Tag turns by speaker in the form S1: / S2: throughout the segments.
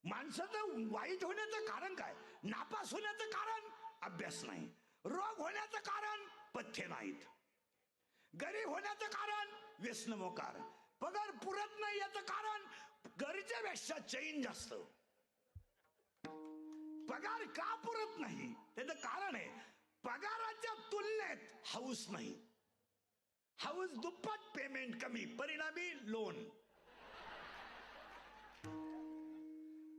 S1: माणसाचं वाईट होण्याचं कारण काय? नापास होण्याचं कारण अभ्यास नाही, रोग होण्याचं कारण पथ्य नाहीत, गरीब होण्याचं कारण व्यसन मोकार, पगार पुरत नाही याचं कारण गरजेपेक्षा चैन जास्त. पगार का पुरत नाही त्याचं कारण आहे पगाराच्या तुलनेत हाऊस नाही. हाऊस दुप्पट, पेमेंट कमी, परिणामी लोन.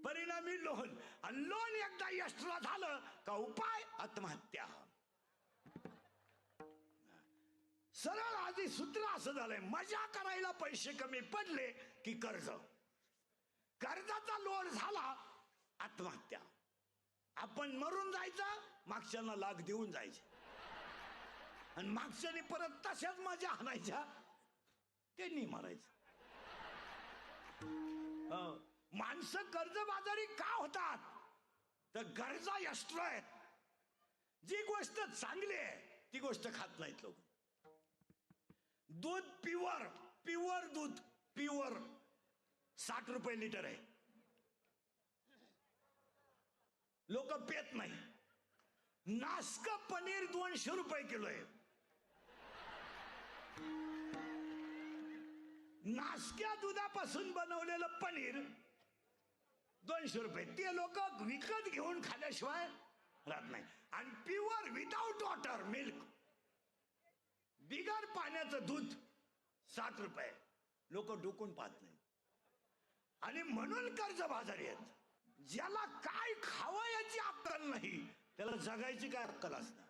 S1: परिणामी लोन, आणि लोन एकदा एक्स्ट्रा झालं का उपाय आत्महत्या. सरळ आधी सूत्र असं झालंय, मजा करायला पैसे कमी पडले की कर्ज, कर्जाचा लोड झाला आत्महत्या. आपण मरून जायचं, मागच्यांना लाख देऊन जायचे, आणि मागच्याने परत तशाच मजा आणायच्या, त्यांनी मारायचं. माणसं कर्जबाजारी का होतात? तर गरजा एक्स्ट्रा आहेत. जी गोष्ट चांगली आहे ती गोष्ट खात नाहीत लोक. दूध प्युअर, प्युअर दूध, प्युअर 60 रुपये लिटर आहे, लोक पेत नाही. नासक पनीर 200 रुपये किलो आहे. नासक्या दुधापासून बनवलेलं पनीर 200 रुपये, ते लोक विकत घेऊन खाल्याशिवाय राहत नाही. आणि प्युअर विदाउट वॉटर मिल्क, बिगर पाण्याचं दूध 60 रुपये, लोक डुकून पाहत नाही. आणि म्हणून कर्जबाजारी आहेत. ज्याला काय खावं याची अक्कल नाही त्याला जगायची काय अक्कल असणार?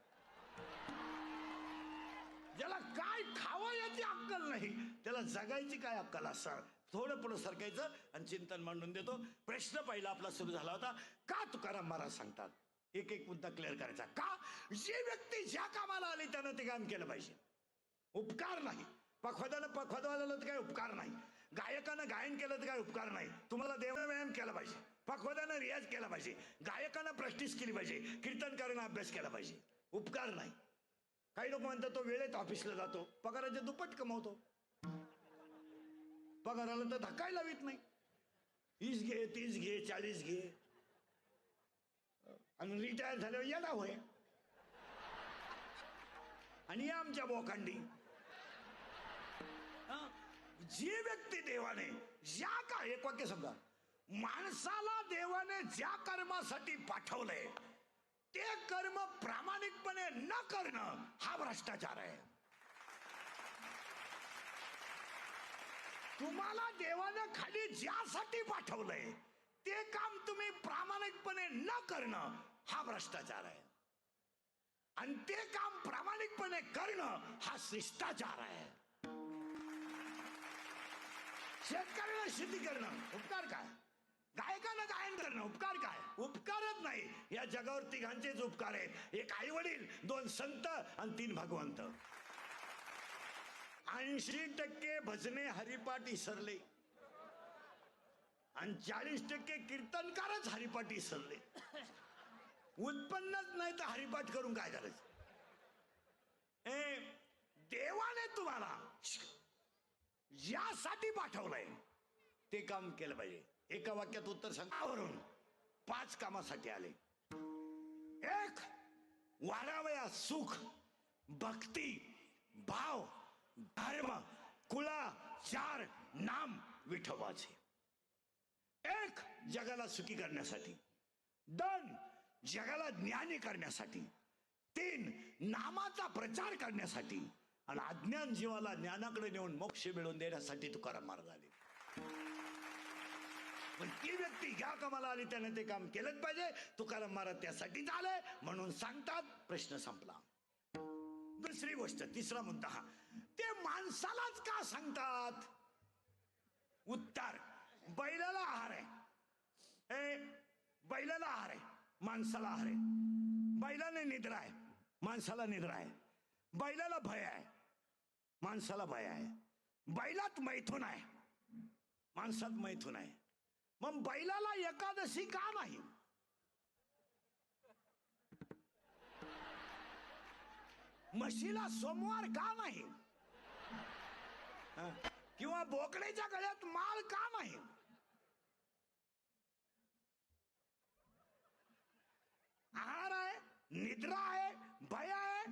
S1: ज्याला काय खावं याची अक्कल नाही त्याला जगायची काय अक्कल असणार? थोडं पुढे सरकायचं आणि चिंतन मांडून देतो. प्रश्न पहिला आपला सुरू झाला होता, का तुकाराम महाराज सांगतात? एक एक मुद्दा क्लिअर करायचा. का? जी व्यक्ती ज्या कामाला आली त्यानं ते काम केलं पाहिजे. उपकार नाही. पखवाद्यानं पखवादवाला काय उपकार नाही, गायकानं गायन केलं तर काय उपकार नाही. तुम्हाला देवव्यायाम केला पाहिजे, पखवाद्यानं रियाज केला पाहिजे, गायकानं प्रॅक्टिस केली पाहिजे, कीर्तनकारानं अभ्यास केला पाहिजे. उपकार नाही. काही लोक म्हणतात तो वेळेत ऑफिसला जातो, पगाराचे दुप्पट कमवतो, पगाराला तर धक्काही लावित नाही. 20 घे, 30 घे, 40 घे, आणि रिटायर झाल्यावर याला होय. आणि आमच्या बोकांडी जी व्यक्ती देवाने ज्या का, एक वाक्य समजा, माणसाला देवाने ज्या कर्मासाठी पाठवलंय ते कर्म प्रामाणिकपणे न करणं हा भ्रष्टाचार आहे. तुम्हाला देवानं खाली ज्यासाठी पाठवलंय ते काम तुम्ही प्रामाणिकपणे न करणं हा भ्रष्टाचार आहे. आणि ते काम प्रामाणिकपणे करणं हा शिष्टाचार आहे. शेतकऱ्याला शेती करणं उपकार काय? गायकानं गायन करणं उपकार काय? उपकारच नाही. या जगावर तिघांचेच उपकार आहेत. एक आई वडील, 2 संत आणि 3 भगवंत. 80% भजने हरिपाठ इसरले आणि 40% कीर्तनकारच हरिपाठ इसरले. उत्पन्नच नाही तर हरिपाठ करून काय करायचं? देवाने तुम्हाला यासाठी पाठवलंय ते काम केलं पाहिजे. एका वाक्यात उत्तर सांगावरून 5 कामासाठी आले. 1, वाढावया सुख, भक्ती, भाव, धर्म, कुळाचार, नाम विठोबाचे. 1, जगाला सुखी करण्यासाठी. 2, जगाला ज्ञानी करण्यासाठी. 3, नामाचा प्रचार करण्यासाठी. आणि अज्ञान जीवाला ज्ञानाकडे नेऊन मोक्ष मिळवून देण्यासाठी तुकाराम महाराज आले. पण ती व्यक्ती ज्या कामाला आली त्याने ते काम केलंच पाहिजे. तुकाराम महाराज त्यासाठी झाले म्हणून सांगतात. प्रश्न संपला. दुसरी गोष्ट, तिसरा मुद्दा हा, ते माणसालाच का सांगतात? उत्तर, बैलाला आहार आहे, बैलाला आहार आहे, माणसाला आहार आहे. बैलाने निद्रा आहे, माणसाला निद्रा आहे. बैलाला भय आहे, माणसाला भय आहे. बैलात मैथुन आहे, माणसात मैथुन आहे. मग बैलाला एकादशी का नाही? म्हशीला सोमवार का नाही? किंवा बोकड्याच्या गळ्यात माळ का नाही? निद्रा आहे, भय आहे,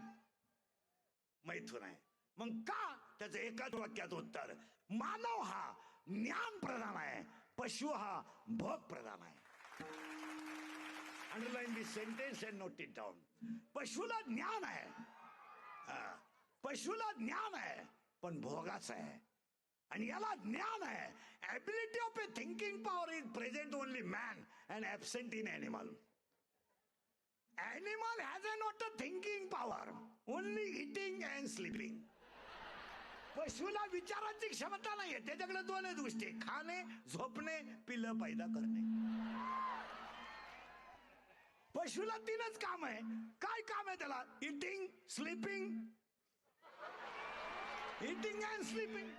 S1: मैथुन आहे. मग का? त्याचं एकाच वाक्यात उत्तर, मानव हा ज्ञान प्रधान आहे, पशु हा भोग प्रधान आहे. Underline this sentence and note it down. पशुला ज्ञान आहे, पशुला ज्ञान आहे पण भोगाच आहे. आणि याला ज्ञान आहे. Ability of a thinking power is present only man and absent in animal. Animal has a not a thinking power, only eating and sleeping. पशुला विचारांची क्षमता नाहीये. त्याच्याकडे दोनच गोष्टी, खाणे, झोपणे, पिल्लं पैदा करणे. पशुला तीनच काम आहे. काय काम आहे त्याला? Eating, sleeping, eating and sleeping.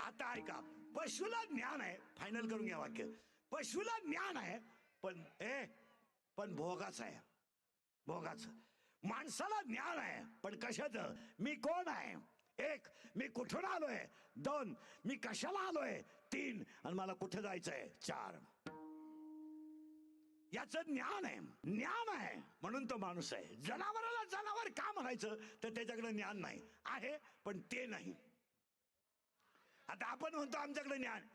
S1: आता ऐका, पशुला ज्ञान आहे, फायनल करून घ्या वाक्य. पशुला ज्ञान आहे पण भोगाच आहे, भोगाच. माणसाला ज्ञान आहे पण कशाचं? मी कोण आहे? 1, मी कुठून आलोय? 2, मी कशाला आलोय? 3, आणि मला कुठे जायचंय? 4. याचं ज्ञान आहे, ज्ञान आहे म्हणून तो माणूस आहे. जनावराला जनावर का म्हणायचं? तर त्याच्याकडे ज्ञान नाही आहे, पण ते नाही. आता आपण म्हणतो आमच्याकडे ज्ञान,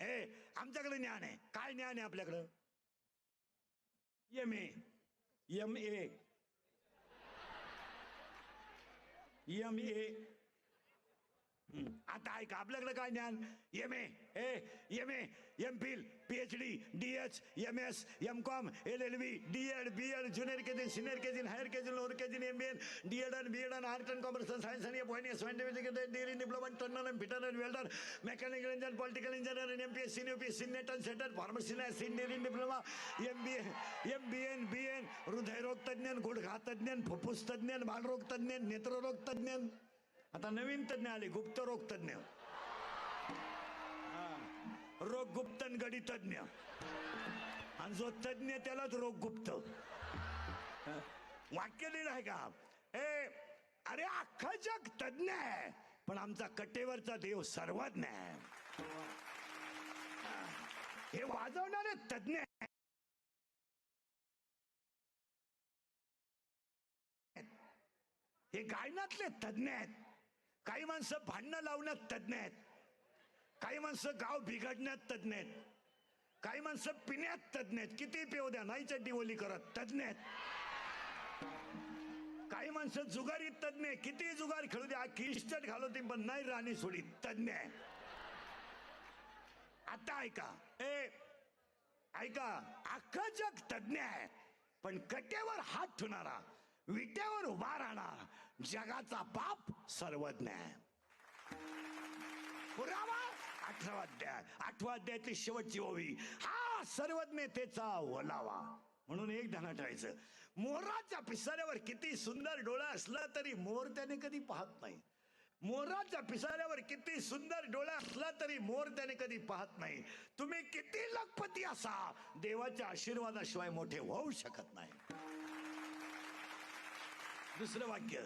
S1: आमच्याकडे ज्ञान आहे. काय ज्ञान आहे आपल्याकडं? MA, MA, MA. आता ऐका, आपल्याकडे काय ज्ञान? MA, MA, MPhil, PhD, DH, MS, MCom, LLB, DEd, BEd, junior KG, senior KG, higher KG, lower KG, MBA, DEd and BEd and art and commerce, science आणि point, scientific degree, diploma, turner and fitter and welder, mechanical engineer, political engineer, MPSC, UPSC, NET and setter, pharmacy, engineering diploma, MBA, BN, हृदयरोग तज्ञ, गुडघा तज्ञ, फुफ्फुस तज्ञ, बालरोग तज्ञ, नेत्ररोग तज्ञ. आता नवीन तज्ञ आले, गुप्त रोग तज्ञ, रोग गुप्त गडी तज्ञ. आणि जो तज्ञ त्यालाच रोग गुप्त. वाक्य लिहिलं आहे का? अरे अख्खं जग तज्ञ आहे पण आमचा कटेवरचा देव सर्वज्ञ आहे. हे वाजवणारे तज्ञ आहेत, हे गायनातले तज्ञ आहेत. काही माणसं भांडणं लावण्यात तज्ञ आहेत, काही माणसं गाव बिघडण्यात तज्ञ आहेत, काही माणसं पिण्यात तज्ञ आहेत. किती पिऊ द्या, नाही चड्डी ओली करत तज्ञ आहेत. काही माणसं जुगारीत तज्ञ आहे, किती जुगार खेळू द्या, किस्टट घालवते पण नाही राणी सोडी, तज्ञ आहे. आता ऐका, ऐका, अख्खं जग तज्ञ आहे पण कटेवर हात ठेवणारा, विट्यावर उभा राहणार जगाचा बाप सर्वज्ञ आहे. पुरावा 18वा अध्याय, 8व्या अध्यायातली शेवटची ओवी, हा सर्वज्ञतेचा ओलावा. म्हणून एक ध्यानात ठेवायचं, मोराच्या पिसाऱ्यावर किती सुंदर डोळा असला तरी मोर त्याने कधी पाहत नाही. मोराच्या पिसाऱ्यावर किती सुंदर डोळा असला तरी मोर त्याने कधी पाहत नाही. तुम्ही किती लखपती असा, देवाच्या आशीर्वादाशिवाय मोठे होऊ शकत नाही. दुसरं वाक्य,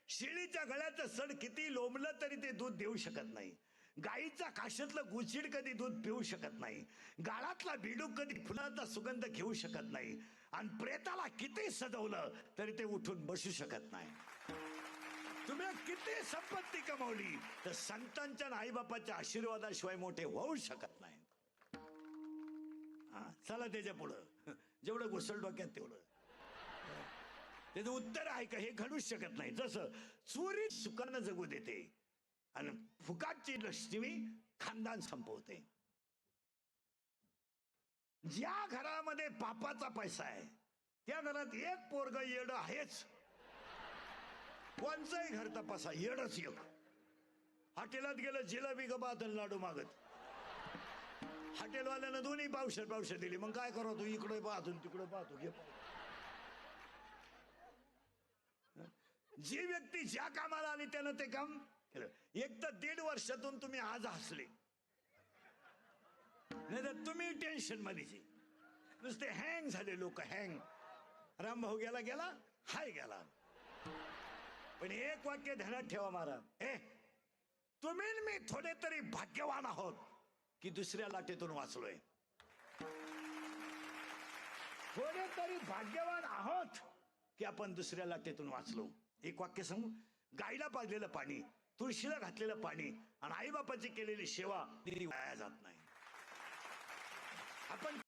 S1: शेळीच्या गळ्याचं सड किती लोंबलं तरी ते दूध देऊ शकत नाही. गाईच्या काशातलं गुचिड कधी दूध पिऊ शकत नाही. गाळातला बिडूक कधी फुलाचा सुगंध घेऊ शकत नाही. आणि प्रेताला किती सजवलं तरी ते उठून बसू शकत नाही. तुम्ही किती संपत्ती कमावली तर संतांच्या आईबापाच्या आशीर्वादाशिवाय मोठे होऊ शकत नाही. चला त्याच्या पुढं, जेवढं घुसल डोक्यात तेवढं. त्याचं उत्तर आहे का? हे घडूच शकत नाही. जसं चोरी सुखानं जगू देते आणि फुकाटची लक्ष्मी खानदान संपवते. ज्या घरामध्ये पापाचा पैसा आहे त्या घरात एक पोरग येड आहेच. कोणचंही घर तपासा, येडच एक. हॉटेलात गेलं, जिलेबी गबात लाडू मागत. हॉटेलवाल्यानं दोन्ही पावशे दिली. मग काय करू तू? इकडे पाहतो तिकडे पाहतो, घे. जी व्यक्ती ज्या कामाला आली त्यानं ते काम केलं. एक तर 1.5 वर्षातून तुम्ही आज हसले, नाही तर तुम्ही टेन्शन मध्ये नुसते हँग झाले लोक. हँग, रामभाऊ गेला गेला, हाय गेला. पण एक वाक्य ध्यानात ठेवा महाराज, तुम्ही मी थोडे तरी भाग्यवान आहोत की दुसऱ्या लाटेतून वाचलोय. थोडे तरी भाग्यवान आहोत की आपण दुसऱ्या लाटेतून वाचलो. एक वाक्य सांगू, गाईला पाजलेलं पाणी, तुळशीला घातलेलं पाणी आणि आईबापाची केलेली सेवा वाया जात नाही. आपण